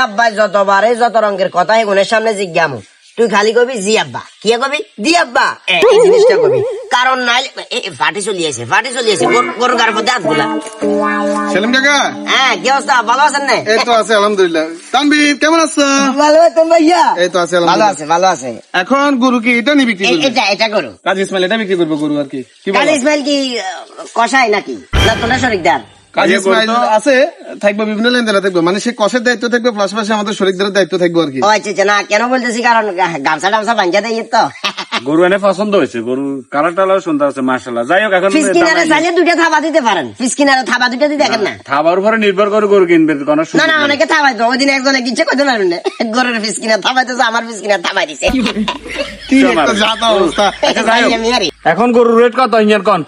আব্বা যতবার যত রঙের কথা এগুনের সামনে জিজ্ঞামু তুই খালি কবি জি আব্বা কি কবি দি আব্বা এই জিনিসটা কবি কারণ নাই ফাটি চলিয়েছে গরুর গার মধ্যে হাত গুলা। সেলিম কাকা, হ্যাঁ কি অবস্থা ভালো আছেন না? এই তো আছে আলহামদুলিল্লাহ। তানভীর কেমন আছো? ভালো আছেন ভাইয়া? এই তো আছে ভালো আলহামদুলিল্লাহ। আছে ভালো আছে। এখন গরু কি এটা নিয়ে বিক্রি করবে? এটা করো। কাজী ইসমাইল এটা বিক্রি করবে গরু আর কি? কি বলো? কাজী ইসমাইল কি কষাই নাকি না তোমরা শরিকদার? কাজী ইসমাইল আছে থাকবে বিভিন্ন লেনদেনে থাকবে, মানে সে কষের দায়িত্ব থাকবে প্লাস পাশে আমাদের শরীরদের দায়িত্ব থাকবে আর কি। ও আচ্ছা না কেন বলতেছি কারণ গামছা টামছা বাঞ্জা দেয় তো গরু এনে পছন্দ হয়েছে, গরু কালার টালার সুন্দর আছে মাশাআল্লাহ। যাই হোক এখন ফিস কিনারে চাইলে দুইটা থাবা দিতে পারেন, ফিস কিনারে থাবা দুইটা দিতে দেখেন না খাবার উপরে নির্ভর করে গরু কিনবে কোনো না না অনেকে থাবাই তো ওই দিন একজনে কিনছে কত না গরুর ফিস কিনা থাবাইতেছে আমার ফিস কিনা থাবাই দিছে কি একটা জাতা অবস্থা। এখন গরুর রেট কত ইঞ্জান কোন?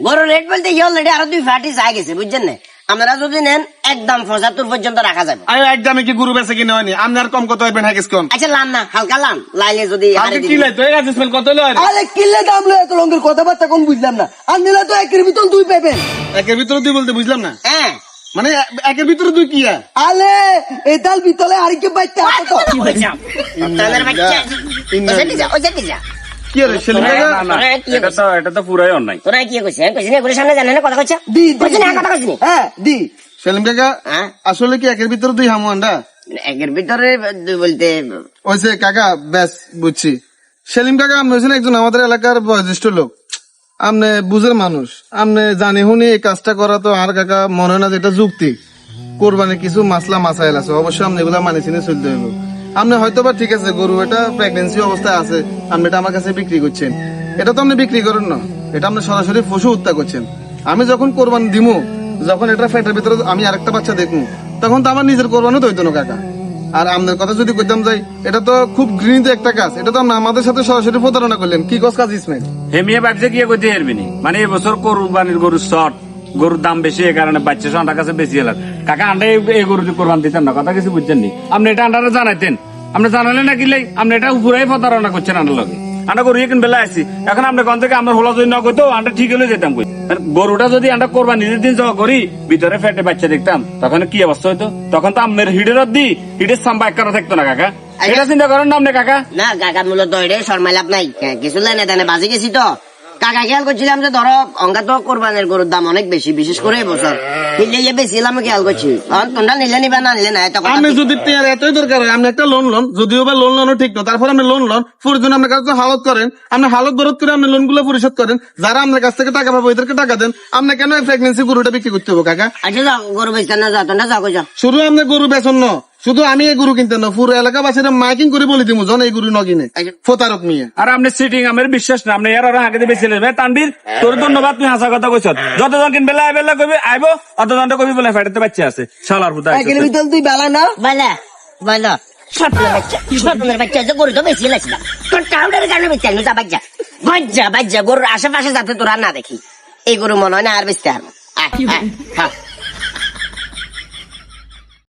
গরুর রেট বলতে অলরেডি আরো 2 ফাটি চাই গেছে বুঝছেন না। আপনারা যদি নেন একদম 75 পর্যন্ত রাখা যাবে। আরে একদমই কি গরু বেচে কিনে হয়নি? আপনি আর কম কত হইবেন হাকিস কোন? আচ্ছা লান না হালকা লান লাইলে যদি আগে কি লাই তো এই কাজী ইসমাইল কত লয়? আরে কিল্লে দাম লয় এত রঙের কথাবার্তা কোন বুঝলাম না। আর নিলে তো একের ভিতর দুই পাবেন। একের ভিতরে দুই বলতে বুঝলাম না, হ্যাঁ মানে একের ভিতরে দুই কি? আলে এই দাল ভিতরে আর কি বাইতে আছে তো। তাদের বাচ্চা ওই যা কি রে সেলিম কাকা? না, এটা তো পুরাই অন্যায়। তোরা কি কইছিস কইছিস না গরুর সামনে জানেন না কথা কইছা দি কইছিস না কথা কইছিস হ্যাঁ দি সেলিম কাকা হ্যাঁ আসলে কি একের ভিতরে দুই হামু আন্ডা? একের ভিতরে বলতে ওইসে কাকা ব্যাস বুঝছি। সেলিম কাকা আপনি হচ্ছেন একজন আমাদের এলাকার বয়োজ্যেষ্ঠ লোক, আপনি বুঝের মানুষ, আপনি জানি শুনি এই কাজটা করা তো আর কাকা মনে হয় না যেটা যুক্তি। কোরবানির কিছু মাসলা মাসাইল আছে, অবশ্যই আপনি এগুলা মানি চিনে চলতে হইব। আপনি হয়তো বা ঠিক আছে গরু এটা প্রেগনেন্সি অবস্থায় আছে, আপনি এটা আমার কাছে বিক্রি করছেন, এটা তো আপনি বিক্রি করেন না, এটা আপনি সরাসরি পশু হত্যা করছেন। আমি যখন কোরবানি দিমু, যখন এটা ফ্যাটের ভিতরে আমি আরেকটা বাচ্চা দেখবো, তখন তো আমার নিজের কোরবানি তো হইতো না কাকা। আর আমাদের কথা যদি কইতাম যাই, এটা তো খুব ঘৃণিত একটা কাজ, এটা তো আমাদের সাথে সরাসরি প্রতারণা করলেন। কি কস কাজ ইসমাইল? হেমিয়া ব্যবসা কি করতে হেরবিনি, মানে এবছর কোরবানির গরুর শর্ট, গরুর দাম বেশি এই কারণে বাচ্চা সন্টার কাছে বেশি এলাম। কাকা আন্ডা এই গরু কোরবান দিতেন না, কথা কিছু বুঝছেন নি আপনি? এটা আন্ডারে জানাইতেন, আপনি জানালেন না কিলাই আপনি এটা পুরাই প্রতারণা করছেন আন্ডার লগে। আন্ডা গরু এখন বেলা আসছি, এখন আপনি কোন থেকে আমার হোলা যদি না করতো আন্ডা ঠিক হলে যেতাম কই। গরুটা যদি আন্ডা কোরবান নিজের দিন জমা করি ভিতরে ফেটে বাচ্চা দেখতাম, তখন কি অবস্থা হইতো? তখন তো আপনার হিডের হিডের সাম্বা এক করা থাকতো না কাকা। এটা চিন্তা করেন না আপনি কাকা? না কাকা মূলত এটা শর্মাই লাভ নাই, কিছু লেনে দেনে বাজি গেছি তো। কাকা খেয়াল করছিলাম যে ধরো অঙ্গা তো কোরবানের গরুর দাম অনেক বেশি, বিশেষ করে এবছর নিলে বেশিলাম খেয়াল করছি। তোমরা নিলে নিবা না নিলে না আপনি যদি এতই দরকার হয় আপনি একটা লোন যদিও বা লোনও ঠিক না, তারপর আপনি লোন প্রয়োজন আপনার কাছে হালত করেন, আপনি হালত বরত করে আপনি লোন গুলো পরিশোধ করেন, যারা আপনার কাছ থেকে টাকা পাবো এদেরকে টাকা দেন। আপনি কেন প্রেগনেন্সি গরুটা বিক্রি করতে হবে কাকা? আচ্ছা যাও গরু বেচতে না যাও তোমরা যাও যাও। শুধু আপনি গরু বেচন না, শুধু আমি এই গরু কিনতেন না, পুরো এলাকাবাসীরা মাইকিং করে বলে দিব জন এই গরু ন কিনে ফোতারক নিয়ে। আর আপনি সিটিং আমার বিশ্বাস না, আপনি এর আগে বেশি তানবীর তোর ধন্যবাদ, তুই হাসা কথা কইছ। যতজন কিনবে বেলা কবি আইব, অতজনটা কবি বলে ফেটাতে বাচ্চা আছে শালার পুতা। একের ভিতর তুই বেলা না বলা বলো স্বপ্নের বাচ্চা যে গরু তো বেশি লাগছিলাম তোর টাউনের কারণে বেশি যা বাচ্চা বাচ্চা গরুর আশেপাশে যাতে তোরা না দেখি এই গরু মনে হয় না আর বেশি আর